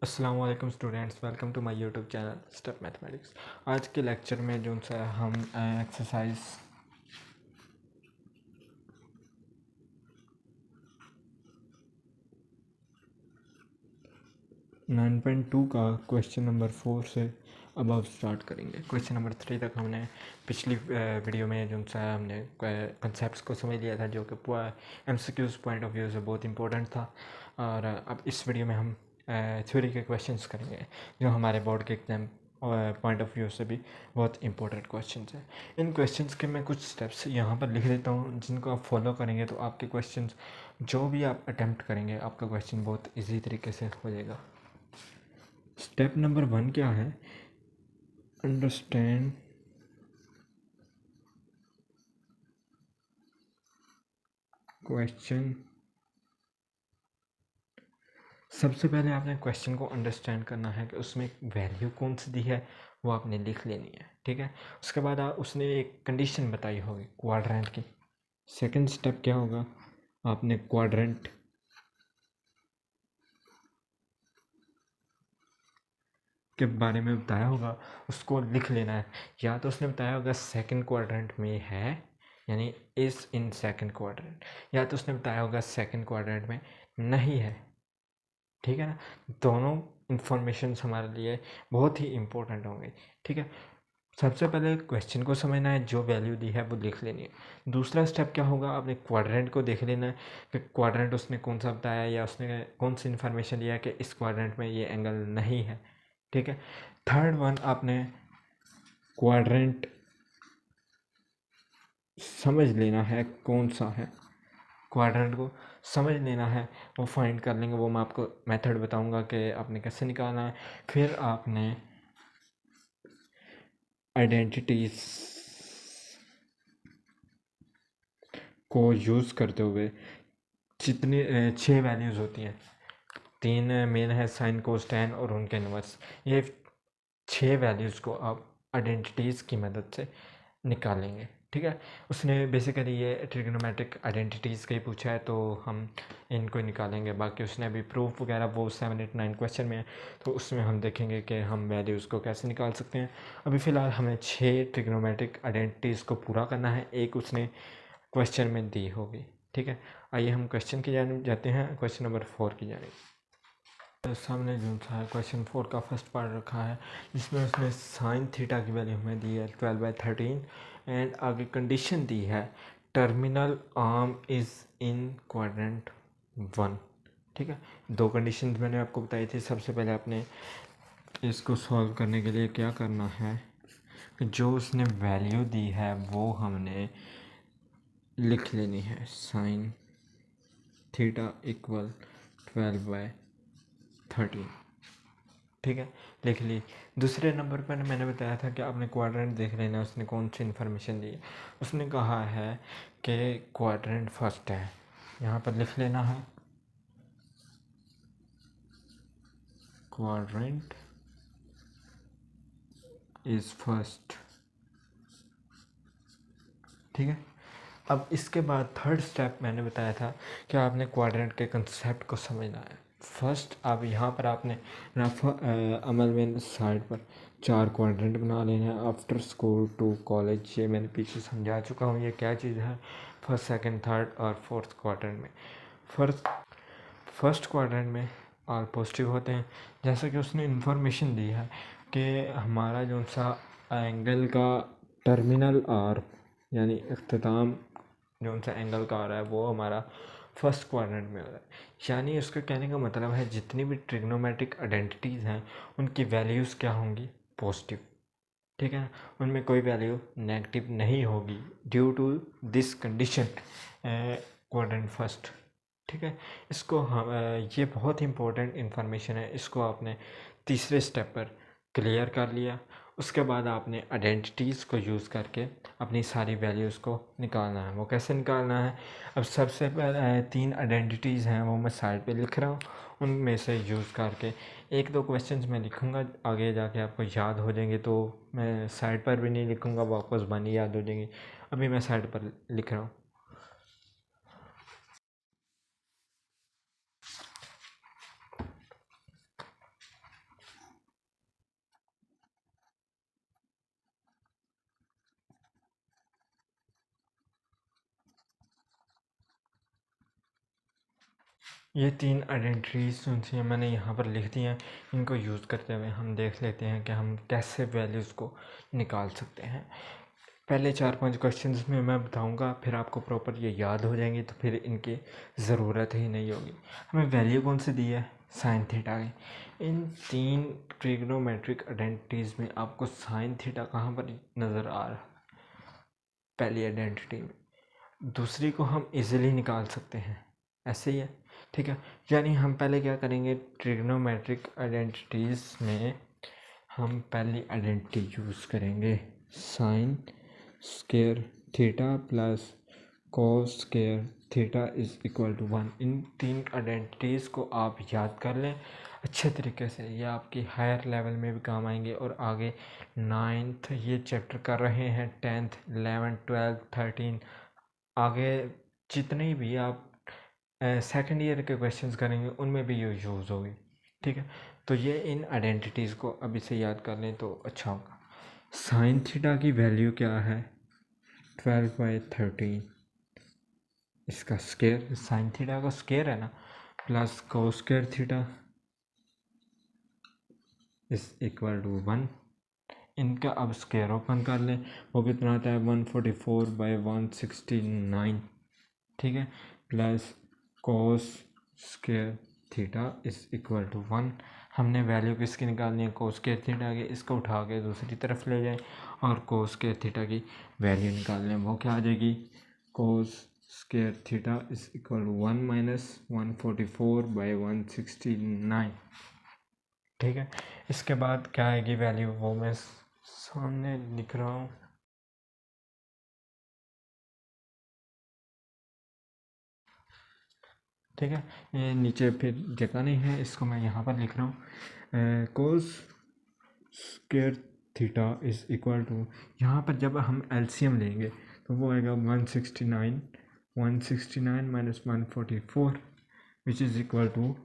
अस्सलाम वालेकुम students, welcome to my YouTube channel step mathematics. आज के लेक्चर में जो सा हम एक्सरसाइज 9.2 का क्वेश्चन नंबर 4 से अबव स्टार्ट करेंगे। क्वेश्चन नंबर 3 तक हमने पिछली वीडियो में जो सा हमने कंसेप्ट्स को समझ लिया था, जो कि एमसीक्यूज पॉइंट ऑफ व्यू से बहुत इंपॉर्टेंट था। और अब इस वीडियो में हम थ्योरी के क्वेश्चंस करेंगे, जो हमारे बोर्ड के एग्जाम पॉइंट ऑफ व्यू से भी बहुत इंपॉर्टेंट क्वेश्चंस हैं। इन क्वेश्चंस के मैं कुछ स्टेप्स यहाँ पर लिख देता हूँ, जिनको आप फॉलो करेंगे तो आपके क्वेश्चंस जो भी आप अटेम्प्ट करेंगे, आपका क्वेश्चन बहुत इजी तरीके से हो जाएगा। स्टेप नंबर 1 क्या है? Understand question. सबसे पहले आपने क्वेश्चन को अंडरस्टैंड करना है कि उसमें वैल्यू कौन सी दी है, वो आपने लिख लेनी है, ठीक है। उसके बाद उसने एक कंडीशन बताई होगी क्वाड्रेंट की। सेकंड स्टेप क्या होगा? आपने क्वाड्रेंट के बारे में बताया होगा, उसको लिख लेना है। या तो उसने बताया होगा सेकंड क्वाड्रेंट में है, यानी इज इन सेकंड क्वाड्रेंट, या तो उसने बताया होगा सेकंड क्वाड्रेंट में नहीं है, ठीक है ना। दोनों इन्फॉर्मेशंस हमारे लिए बहुत ही इम्पोर्टेंट होंगे, ठीक है। सबसे पहले क्वेश्चन को समझना है, जो वैल्यू दी है वो लिख लेनी है। दूसरा स्टेप क्या होगा? आपने क्वाड्रेंट को देख लेना है कि क्वाड्रेंट उसने कौन सा बताया, या उसने कौन सी इन्फॉर्मेशन दिया है कि इस क्वाड्रेंट में ये एंगल नहीं है, ठीक है। थर्ड वन, आपने क्वाड्रेंट समझ लेना है कौन सा है, क्वाड्रेंट को समझ लेना है, वो फाइंड कर लेंगे। वो मैं आपको मेथड बताऊंगा कि आपने कैसे निकालना है। फिर आपने आइडेंटिटीज को यूज़ करते हुए जितनी 6 वैल्यूज़ होती हैं, 3 मेन है साइन कोस टैन और उनके इनवर्स, ये 6 वैल्यूज़ को आप आइडेंटिटीज़ की मदद से निकालेंगे, ठीक है। उसने बेसिकली ये ट्रिग्नोमेट्रिक आइडेंटिटीज़ का ही पूछा है, तो हम इनको निकालेंगे। बाकी उसने अभी प्रूफ वगैरह वो 7, 8, 9 क्वेश्चन में है, तो उसमें हम देखेंगे कि हम वैल्यूज़ को कैसे निकाल सकते हैं। अभी फ़िलहाल हमें 6 ट्रिग्नोमेट्रिक आइडेंटिटीज़ को पूरा करना है, एक उसने क्वेश्चन में दी होगी, ठीक है। आइए हम क्वेश्चन की जानिब जाते हैं, क्वेश्चन नंबर 4 की जानिब। सामने जो था क्वेश्चन 4 का फर्स्ट पार्ट रखा है, जिसमें उसने साइन थीटा की वैल्यू हमें दी है 12/13, एंड आगे कंडीशन दी है terminal arm is in quadrant 1, ठीक है। 2 कंडीशन मैंने आपको बताई थी। सबसे पहले आपने इसको सॉल्व करने के लिए क्या करना है कि जो उसने वैल्यू दी है वो हमने लिख लेनी है। साइन थीटा इक्वल 12/13, ठीक है, लिख ली। दूसरे नंबर पर मैंने बताया था कि आपने क्वाड्रेंट देख लेना, उसने कौन सी इन्फॉर्मेशन दी है। उसने कहा है कि क्वाड्रेंट फर्स्ट है, यहाँ पर लिख लेना है क्वाड्रेंट इज़ फर्स्ट, ठीक है। अब इसके बाद थर्ड स्टेप मैंने बताया था कि आपने क्वाड्रेंट के कंसेप्ट को समझना है। फर्स्ट आप यहाँ पर आपने रफ अमल में साइड पर 4 क्वाड्रेंट बना लेना है। आफ्टर स्कूल टू कॉलेज, ये मैंने पीछे समझा चुका हूँ ये क्या चीज़ है। फर्स्ट, सेकंड, थर्ड और फोर्थ क्वाड्रेंट में, फर्स्ट क्वाड्रेंट में आर पॉजिटिव होते हैं, जैसा कि उसने इन्फॉर्मेशन दी है कि हमारा जो सा एंगल का टर्मिनल आर, यानी अख्ताम जो सा एंगल का आ रहा है, वो हमारा फर्स्ट क्वाड्रेंट में हो रहा है। यानी उसका कहने का मतलब है जितनी भी ट्रिग्नोमेट्रिक आइडेंटिटीज़ हैं उनकी वैल्यूज़ क्या होंगी? पॉजिटिव, ठीक है ना। उनमें कोई वैल्यू नेगेटिव नहीं होगी due to this condition quadrant first, ठीक है। इसको हम ये बहुत इंपॉर्टेंट इन्फॉर्मेशन है, इसको आपने तीसरे स्टेप पर क्लियर कर लिया। उसके बाद आपने आइडेंटिटीज़ को यूज़ करके अपनी सारी वैल्यूज़ को निकालना है। वो कैसे निकालना है? अब सबसे पहले 3 आइडेंटिटीज़ हैं, वो मैं साइड पे लिख रहा हूँ। उनमें से यूज़ करके 1-2 क्वेश्चंस मैं लिखूँगा, आगे जाके आपको याद हो जाएंगे, तो मैं साइड पर भी नहीं लिखूँगा, वापस बनी याद हो जाएंगी। अभी मैं साइड पर लिख रहा हूँ। ये 3 आइडेंटिटीज जो मैंने यहाँ पर लिख दी हैं, इनको यूज़ करते हुए हम देख लेते हैं कि हम कैसे वैल्यूज़ को निकाल सकते हैं। पहले 4-5 क्वेश्चंस में मैं बताऊंगा, फिर आपको प्रॉपर ये याद हो जाएंगे, तो फिर इनकी ज़रूरत ही नहीं होगी। हमें वैल्यू कौन सी दी है? साइन थीटा की। इन 3 ट्रिग्नोमेट्रिक आइडेंटिटीज़ में आपको साइन थीटा कहाँ पर नज़र आ रहा है? पहली आइडेंटिटी में। दूसरी को हम इजीली निकाल सकते हैं, ऐसे ही है, ठीक है। यानी हम पहले क्या करेंगे, ट्रिग्नोमेट्रिक आइडेंटिटीज़ में हम पहली आइडेंटिटी यूज़ करेंगे, sine square theta plus cos square theta is equal to 1। इन 3 आइडेंटिटीज़ को आप याद कर लें अच्छे तरीके से, ये आपकी हायर लेवल में भी काम आएंगे। और आगे 9th ये चैप्टर कर रहे हैं, 10th 11th 12th 13 आगे जितने भी आप सेकेंड ईयर के क्वेश्चंस करेंगे उनमें भी ये यूज़ होगी, ठीक है। तो ये इन आइडेंटिटीज़ को अभी से याद कर लें तो अच्छा होगा। साइन थीटा की वैल्यू क्या है? 12/13, इसका स्क्वायर, साइन थीटा का स्क्वायर है ना, plus cos square theta is equal to 1। इनका अब स्क्वायर ओपन कर लें, वो कितना आता है? 144/169, ठीक है, plus cos square theta is equal to 1। हमने वैल्यू किसकी निकालनी है? कोस स्क्वायर थीटा की। इसको उठा के दूसरी तरफ ले जाएं और कोस स्क्वायर थीटा की वैल्यू निकाल लें, वो क्या आ जाएगी? Cos square theta is equal to 1 minus 144/169, ठीक है। इसके बाद क्या आएगी वैल्यू, वो मैं सामने लिख रहा हूँ। ठीक है, ये नीचे फिर जगह नहीं है, इसको मैं यहाँ पर लिख रहा हूँ। Cos square theta is equal to, यहाँ पर जब हम एलसीएम लेंगे तो वो आएगा 169 minus 144 which is equal to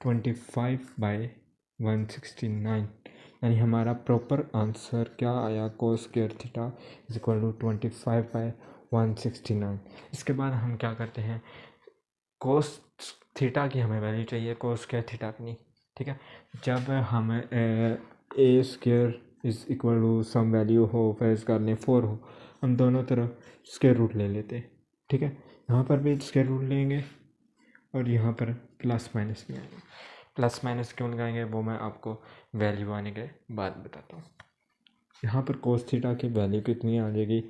25/169। यानी हमारा प्रॉपर आंसर क्या आया? Cos square theta is equal to 25/169। इसके बाद हम क्या करते हैं, कोस थीटा की हमें वैल्यू चाहिए, कोस स्क्वायर थीटा की नहीं, ठीक है। जब हम a square is equal to some value हो, फर्ज कर लें 4 हो, हम दोनों तरफ स्क्वायर रूट ले लेते हैं, ठीक है। यहाँ पर भी स्क्वायर रूट लेंगे और यहाँ पर प्लस माइनस भी आएंगे। प्लस माइनस क्यों लगाएंगे वो मैं आपको वैल्यू आने के बाद बताता हूँ। यहाँ पर कोस थीटा की वैल्यू कितनी आ जाएगी?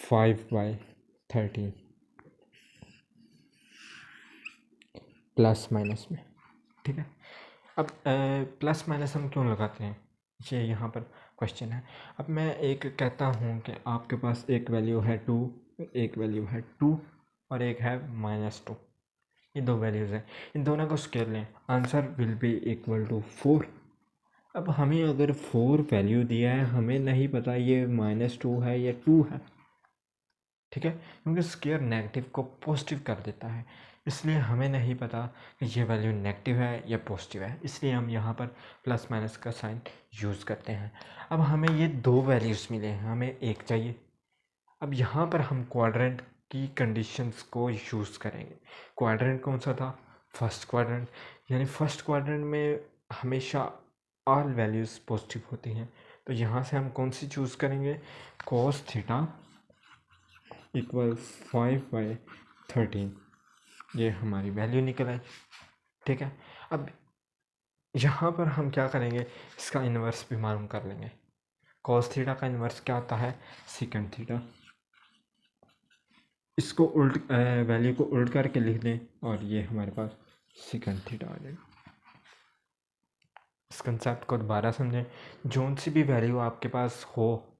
5/13 प्लस माइनस में, ठीक है। अब प्लस माइनस हम क्यों लगाते हैं, ये यहाँ पर क्वेश्चन है। अब मैं एक कहता हूँ कि आपके पास एक वैल्यू है 2, एक वैल्यू है 2 और एक है -2, ये 2 वैल्यूज़ हैं। इन दोनों को स्केल लें, answer will be equal to 4। अब हमें अगर 4 वैल्यू दिया है, हमें नहीं पता ये -2 है या 2 है, ठीक है, क्योंकि स्केयर नेगेटिव को पॉजिटिव कर देता है, इसलिए हमें नहीं पता कि ये वैल्यू नेगेटिव है या पॉजिटिव है, इसलिए हम यहाँ पर प्लस माइनस का साइन यूज़ करते हैं। अब हमें ये 2 वैल्यूज़ मिले हैं, हमें एक चाहिए। अब यहाँ पर हम क्वाड्रेंट की कंडीशंस को यूज़ करेंगे। क्वाड्रेंट कौन सा था? First quadrant. यानी फर्स्ट क्वाड्रेंट में हमेशा ऑल वैल्यूज़ पॉजिटिव होती हैं, तो यहाँ से हम कौन सी चूज़ करेंगे? कोस थीटा इक्वल 5/13, ये हमारी वैल्यू निकल आई, ठीक है। अब यहाँ पर हम क्या करेंगे, इसका इन्वर्स भी मालूम कर लेंगे। कॉस थीटा का इन्वर्स क्या होता है? Second theta. इसको उल्ट वैल्यू को उल्ट करके लिख दें और ये हमारे पास सेकंड थीटा आ जाएगा। इस कंसेप्ट को दोबारा समझें, जोन सी भी वैल्यू आपके पास हो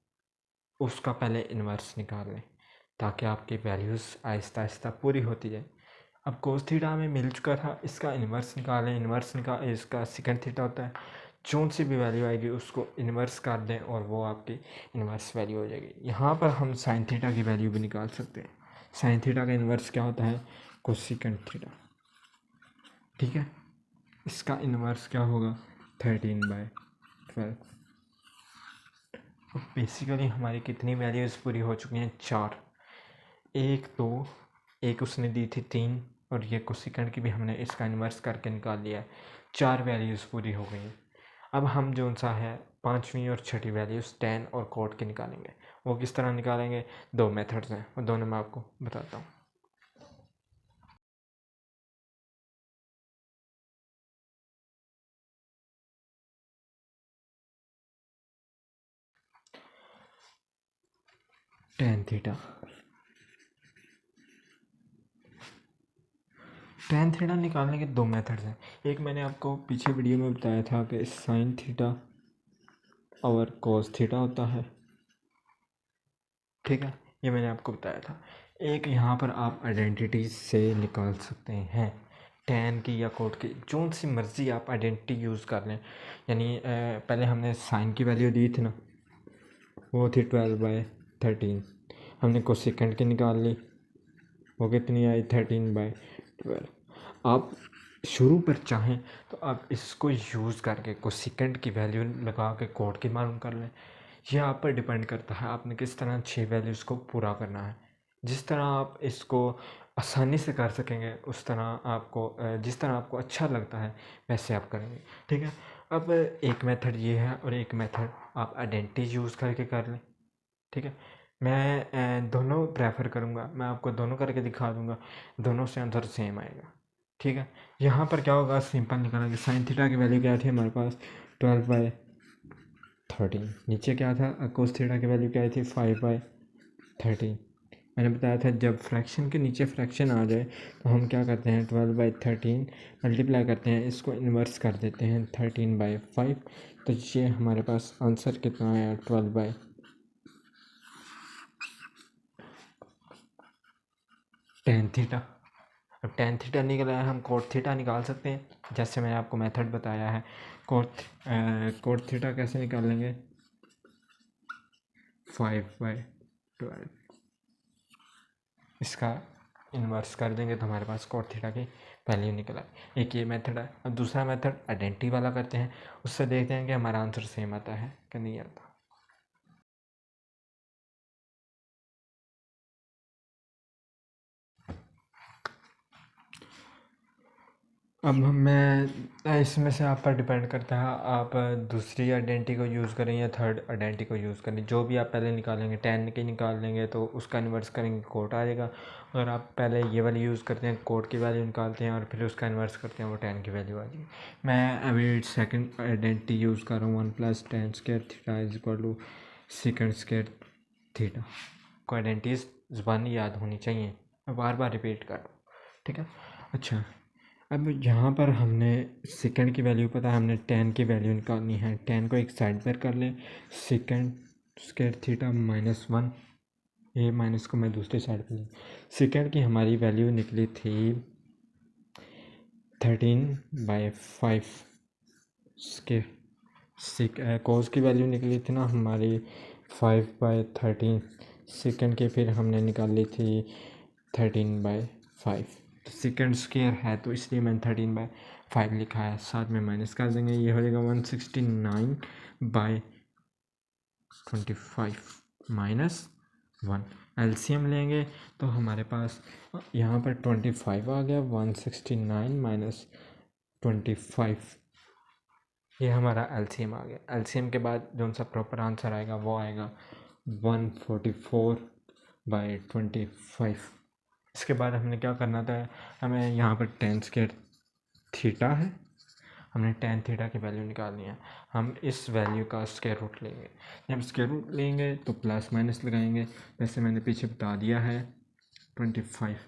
उसका पहले इन्वर्स निकाल लें, ताकि आपकी वैल्यूज़ आहिस्ता आहिस्ता पूरी होती जाए। अब कोस थीटा हमें मिल चुका था, इसका इन्वर्स निकालें, इन्वर्स निकाल, इसका सेकंड थीटा होता है। जोन सी भी वैल्यू आएगी उसको इन्वर्स कर दें और वो आपकी इन्वर्स वैल्यू हो जाएगी। यहाँ पर हम साइन थीटा की वैल्यू भी निकाल सकते हैं। साइन थीटा का इन्वर्स क्या होता है? कोसेकंड थीटा, ठीक है। इसका इन्वर्स क्या होगा? 13/12। अब बेसिकली हमारी कितनी वैल्यूज़ पूरी हो चुकी हैं? 4, 1 2 एक उसने दी थी 3 और ये कोसेकेंड की भी हमने इसका इन्वर्स करके निकाल लिया है। 4 वैल्यूज़ पूरी हो गई हैं। अब हम जो सा है 5वीं और 6ठी वैल्यूज़ tan और cot की निकालेंगे। वो किस तरह निकालेंगे? 2 मेथड्स हैं, वो दोनों मैं आपको बताता हूँ। tan थीटा, tan थीटा निकालने के 2 मेथड्स हैं। एक मैंने आपको पीछे वीडियो में बताया था कि sin थीटा और cos थीटा होता है, ठीक है, ये मैंने आपको बताया था। एक यहाँ पर आप आइडेंटिटी से निकाल सकते हैं, tan की या cot की, जो सी मर्ज़ी आप आइडेंटिटी यूज़ कर लें। यानी पहले हमने sin की वैल्यू दी थी ना, वो थी 12/13। हमने कोसेकेंड की निकाल ली, वो कितनी आई? 13/12। आप शुरू पर चाहें तो आप इसको यूज़ करके कोसेकेंड की वैल्यू लगा के cot की मालूम कर लें। यह आप पर डिपेंड करता है आपने किस तरह 6 वैल्यूज़ को पूरा करना है। जिस तरह आप इसको आसानी से कर सकेंगे उस तरह आपको जिस तरह आपको अच्छा लगता है वैसे आप करेंगे, ठीक है। अब एक मेथड ये है और एक मेथड आप आइडेंटिटी यूज़ करके कर लें, ठीक है। मैं दोनों प्रेफर करूँगा, मैं आपको दोनों करके दिखा दूँगा, दोनों से आंसर सेम आएगा, ठीक है। यहाँ पर क्या होगा, सिंपल निकालेंगे। साइन थीटा की वैल्यू क्या थी हमारे पास? 12/13। नीचे क्या था? कोस थीटा की वैल्यू क्या आई थी? 5/13। मैंने बताया था जब फ्रैक्शन के नीचे फ्रैक्शन आ जाए तो हम क्या करते हैं, 12/13 मल्टीप्लाई करते हैं, इसको इन्वर्स कर देते हैं 13/5। तो ये हमारे पास आंसर कितना आया? 12 tan थीटा। अब tan थीटा निकला है, हम cot थीटा निकाल सकते हैं, जैसे मैंने आपको मेथड बताया है। cot थीटा कैसे निकालेंगे? 5/12, इसका इन्वर्स कर देंगे तो हमारे पास cot थीटा की वैल्यू निकला। एक ये मेथड है। अब दूसरा मेथड आइडेंटिटी वाला करते हैं, उससे देखते हैं कि हमारा आंसर सेम आता है कि नहीं आता। अब मैं इसमें से आप पर डिपेंड करता है, आप दूसरी आइडेंटिटी को यूज़ करें या थर्ड आइडेंटिटी को यूज़ करें। जो भी आप पहले निकालेंगे, tan की निकाल लेंगे तो उसका इन्वर्स करेंगे, cot आ जाएगा। अगर आप पहले ये वाली यूज़ करते हैं, cot की वैल्यू निकालते हैं और फिर उसका इन्वर्स करते हैं, वो tan की वैल्यू आ जाएगी। मैं अभी सेकंड आइडेंटिटी यूज़ कर रहा हूँ, 1 + tan² theta is equal to sec² theta. को आइडेंटिटीज ज़बानी याद होनी चाहिए, मैं बार बार रिपीट कर रहा हूँ, ठीक है। अच्छा, अब यहाँ पर हमने सेकंड की वैल्यू पता है, हमने tan की वैल्यू निकालनी है। tan को एक साइड पर कर लें, sec² थीटा -1, ये माइनस को मैं दूसरी साइड पर लूँ। सेकंड की हमारी वैल्यू निकली थी 13/5 के कोस की वैल्यू निकली थी ना हमारी 5/13। सेकंड की फिर हमने निकाली थी 13/5। तो सेकंड स्क्वायर है तो इसलिए मैंने 13/5 लिखा है, साथ में माइनस कर देंगे, ये हो जाएगा 169/25 -1। एलसीएम लेंगे तो हमारे पास यहाँ पर 25 आ गया, 169 - 25, ये हमारा एलसीएम आ गया। एलसीएम के बाद जो सा प्रॉपर आंसर आएगा वो आएगा 144/25। इसके बाद हमने क्या करना था, हमें यहाँ पर tan² थीटा है, हमने tan थीटा की वैल्यू निकालनी है। हम इस वैल्यू का स्क्वायर रूट लेंगे। जब स्क्वायर रूट लेंगे तो प्लस माइनस लगाएंगे, जैसे मैंने पीछे बता दिया है 25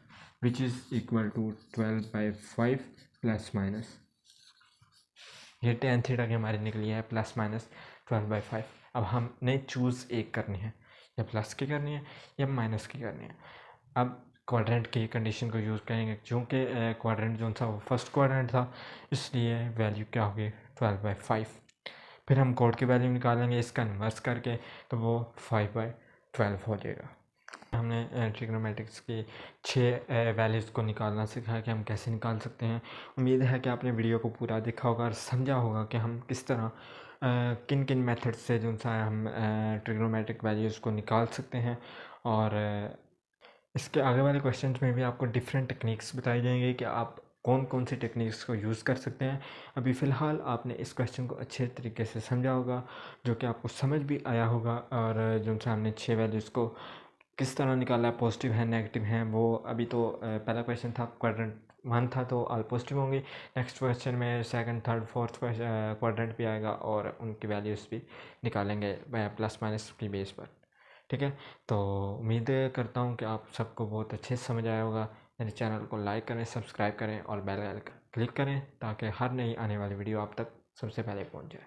which is equal to 12/5 plus minus. ये tan थीटा की हमारी निकली है +- 12/5। अब हमने चूज़ एक करनी है, या प्लस की करनी है या माइनस की करनी है। अब क्वाड्रेंट की कंडीशन को यूज़ करेंगे, क्योंकि क्वाड्रेंट जो था वो फर्स्ट क्वाड्रेंट था, इसलिए वैल्यू क्या होगी 12/5। फिर हम कोड की वैल्यू निकालेंगे इसका इन्वर्स करके, तो वो 5/12 हो जाएगा। हमने ट्रिग्नोमेट्रिक्स की 6 वैल्यूज़ को निकालना सीखा है कि हम कैसे निकाल सकते हैं। उम्मीद है कि आपने वीडियो को पूरा देखा होगा और समझा होगा कि हम किस तरह किन किन मेथड से जो सा हम ट्रिग्नोमेट्रिक वैल्यूज़ को निकाल सकते हैं। और इसके आगे वाले क्वेश्चंस में भी आपको डिफरेंट टेक्निक्स बताई जाएंगे कि आप कौन कौन सी टेक्निक्स को यूज़ कर सकते हैं। अभी फ़िलहाल आपने इस क्वेश्चन को अच्छे तरीके से समझा होगा, जो कि आपको समझ भी आया होगा, और जो सामने 6 वैल्यूज़ को किस तरह निकाला है, पॉजिटिव है नेगेटिव है, वो अभी तो पहला क्वेश्चन था क्वाड्रेंट 1 था तो ऑल पॉजिटिव होंगी। नेक्स्ट क्वेश्चन में सेकंड थर्ड फोर्थ क्वाड्रेंट भी आएगा और उनकी वैल्यूज़ भी निकालेंगे प्लस माइनस की बेस पर। ठीक है, तो उम्मीद करता हूँ कि आप सबको बहुत अच्छे से समझ आया होगा। मेरे चैनल को लाइक करें, सब्सक्राइब करें और बेल आइकन क्लिक करें ताकि हर नई आने वाली वीडियो आप तक सबसे पहले पहुँच जाए।